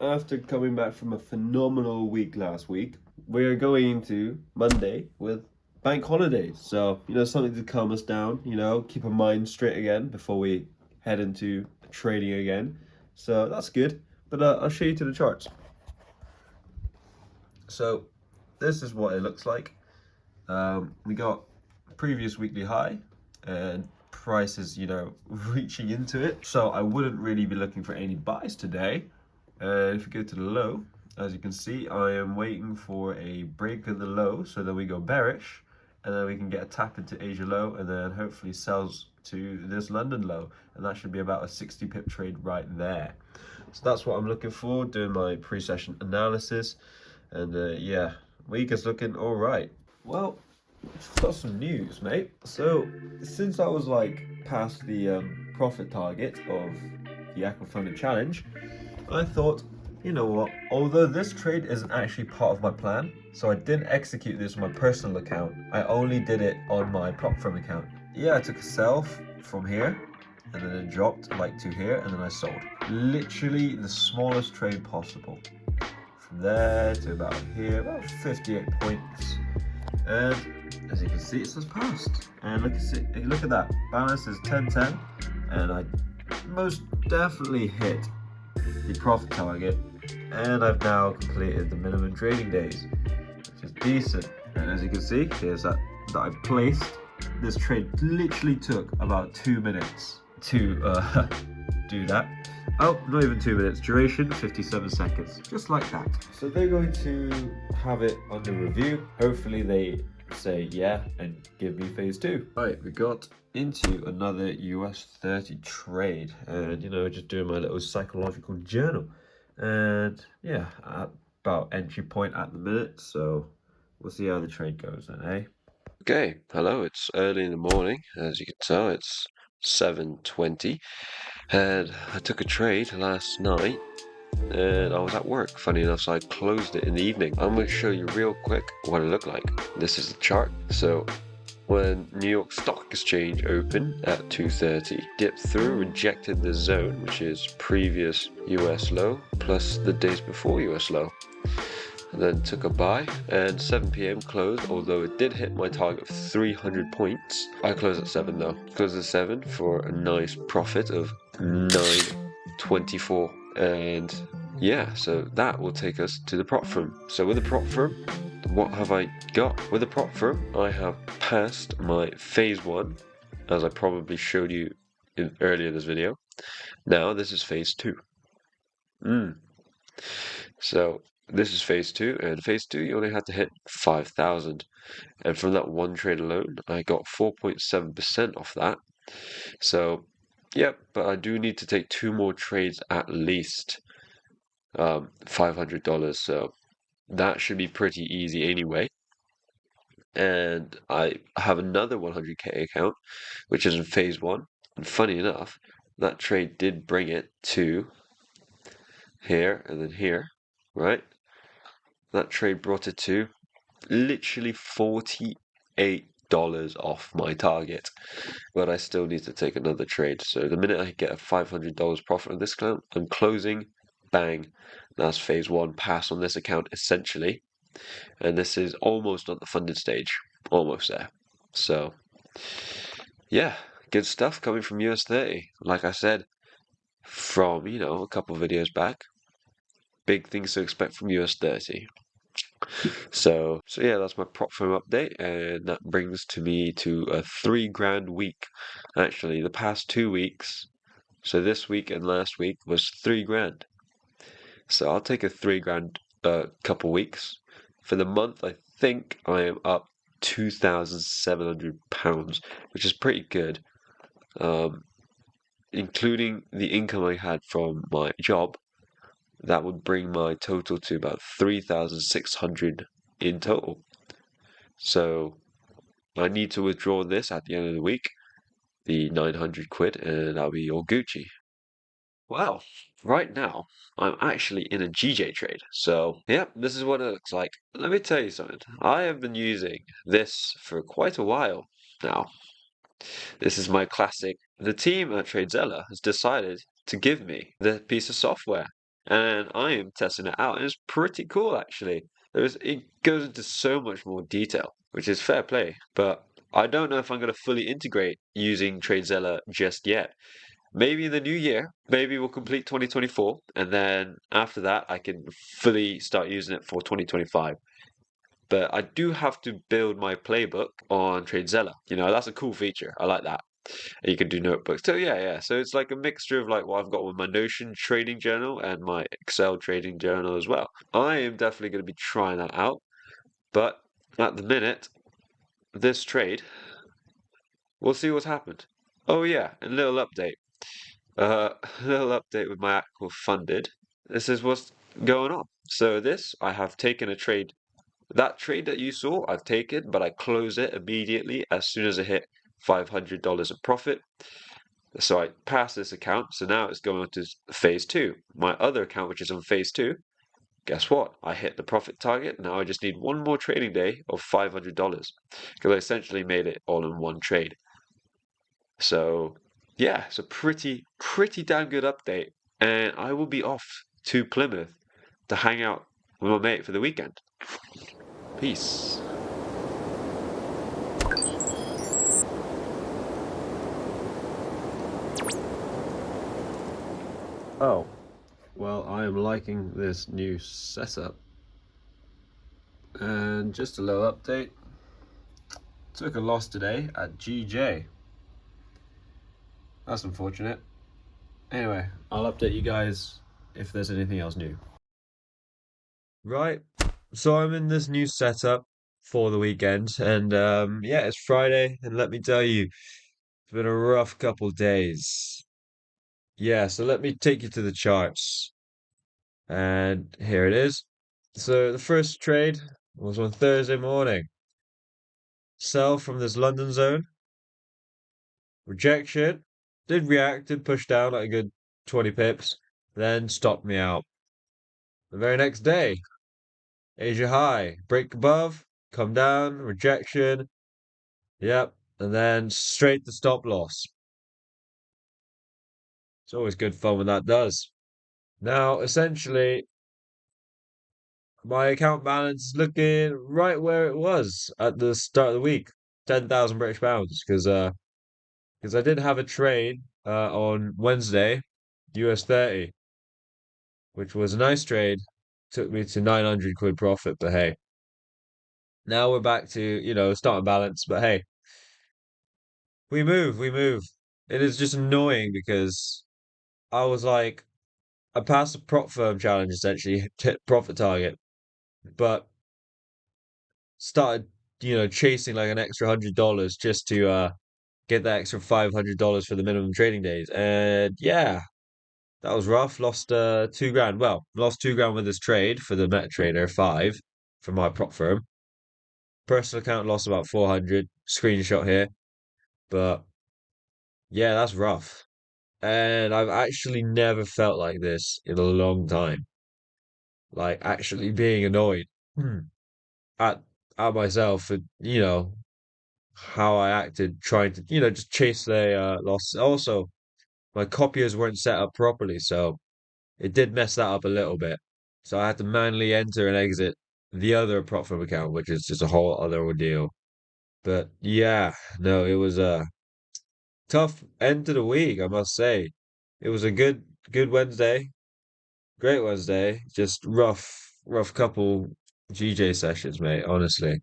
after coming back from a phenomenal week last week, we are going into Monday with bank holidays. So, something to calm us down, keep our mind straight again before we head into trading again. So that's good. But I'll show you to the charts. So this is what it looks like. We got previous weekly high and prices, reaching into it. So I wouldn't really be looking for any buys today. If we go to the low, as you can see, I am waiting for a break of the low so that we go bearish, and then we can get a tap into Asia low, and then hopefully sells to this London low, and that should be about a 60 pip trade right there. So that's what I'm looking for, doing my pre-session analysis, and yeah, week is looking all right. Well, got some news, mate. So since I was past the profit target of the Aquafunded challenge, I thought, you know what, although this trade isn't actually part of my plan, so I didn't execute this on my personal account, I only did it on my prop firm account. Yeah, I took a sell from here, and then it dropped to here, and then I sold. Literally the smallest trade possible. From there to about here, about 58 points. And as you can see, it says passed. And look at that, balance is 10-10, and I most definitely hit the profit target, and I've now completed the minimum trading days, which is decent. And as you can see, here's that I placed. This trade literally took about 2 minutes to do that. Oh, not even 2 minutes. Duration 57 seconds, just like that. So they're going to have it under review. Hopefully they say yeah and give me phase 2. Right, we got into another US 30 trade, and just doing my little psychological journal, and yeah, about entry point at the minute, so we'll see how the trade goes then, eh? Okay, hello, it's early in the morning. As you can tell, it's 7:20, and I took a trade last night, and I was at work, funny enough, so I closed it in the evening. I'm going to show you real quick what it looked like. This is the chart. So when New York Stock Exchange opened at 2:30, dipped through, rejected the zone, which is previous US low, plus the days before US low. And then took a buy, and 7 p.m. closed, although it did hit my target of 300 points. I closed at 7 though. Closed at 7 for a nice profit of 924. And yeah, so that will take us to the prop firm. So with the prop firm, what have I got? With the prop firm, I have passed my phase 1, as I probably showed you earlier in this video. Now this is phase 2. So this is phase 2, and phase 2 you only had to hit 5,000, and from that one trade alone I got 4.7% off that. So yep, but I do need to take 2 more trades at least, $500, so that should be pretty easy anyway. And I have another 100k account which is in phase 1, and funny enough, that trade did bring it to here and then here, right? That trade brought it to literally $48 off my target, but I still need to take another trade. So the minute I get a $500 profit on this account, I'm closing, bang, that's phase 1 pass on this account essentially, and this is almost on the funded stage, almost there. So yeah, good stuff coming from US 30. Like I said, from a couple videos back, big things to expect from US 30. So yeah, that's my prop firm update, and that brings me to a 3 grand week. Actually, the past 2 weeks, so this week and last week was 3 grand. So I'll take a 3 grand couple weeks. For the month, I think I am up £2,700, which is pretty good, including the income I had from my job. That would bring my total to about 3,600 in total. So I need to withdraw this at the end of the week, the 900 quid, and I'll be all Gucci. Well, right now, I'm actually in a GJ trade. So, yeah, this is what it looks like. Let me tell you something. I have been using this for quite a while now. This is my classic. The team at TradeZella has decided to give me the piece of software. and I am testing it out, and it's pretty cool actually. It goes into so much more detail, which is fair play, but I don't know if I'm going to fully integrate using TradeZella just yet. Maybe in the new year, maybe we'll complete 2024, and then after that, I can fully start using it for 2025. But I do have to build my playbook on TradeZella. That's a cool feature. I like that. And you can do notebooks. So yeah. So it's like a mixture of like what I've got with my Notion trading journal and my Excel trading journal as well. I am definitely going to be trying that out. But at the minute, this trade, we'll see what's happened. Oh yeah, a little update. A little update with my actual funded. This is what's going on. So I have taken a trade. That trade that you saw, I've taken, but I close it immediately as soon as I hit $500 of profit. So I passed this account, so now it's going on to phase two. My other account, which is on phase two, guess what? I hit the profit target. Now I just need one more trading day of $500 because I essentially made it all in one trade. So yeah, it's a pretty damn good update. And I will be off to Plymouth to hang out with my mate for the weekend. Peace. Oh, well, I am liking this new setup. And just a little update. Took a loss today at GJ. That's unfortunate. Anyway, I'll update you guys if there's anything else new. Right, so I'm in this new setup for the weekend, and yeah, it's Friday, and let me tell you, it's been a rough couple days. Yeah, so let me take you to the charts, and here it is. So the first trade was on Thursday morning. Sell from this London zone. Rejection. Did react, did push down like a good 20 pips, then stopped me out. The very next day, Asia high, break above, come down, rejection. Yep, and then straight to stop loss. It's always good fun when that does. Now, essentially, my account balance is looking right where it was at the start of the week, 10,000 British pounds, because I did have a trade on Wednesday, US 30, which was a nice trade. Took me to 900 quid profit, but hey, now we're back to, starting balance, but hey, we move. It is just annoying because I was like, I passed the prop firm challenge essentially, hit profit target, but started, chasing like an extra $100 just to get that extra $500 for the minimum trading days. And yeah, that was rough. Lost 2 grand. Well, lost 2 grand with this trade for the MetaTrader 5 from my prop firm. Personal account lost about 400. Screenshot here. But yeah, that's rough. And I've actually never felt like this in a long time. Like actually being annoyed at at myself and how I acted trying to just chase the loss. Also, my copiers weren't set up properly, so it did mess that up a little bit. So I had to manually enter and exit the other prop firm account, which is just a whole other ordeal. But yeah, no, it was a tough end to the week, I must say. It was a good Wednesday, great Wednesday. Just rough couple GJ sessions, mate, honestly.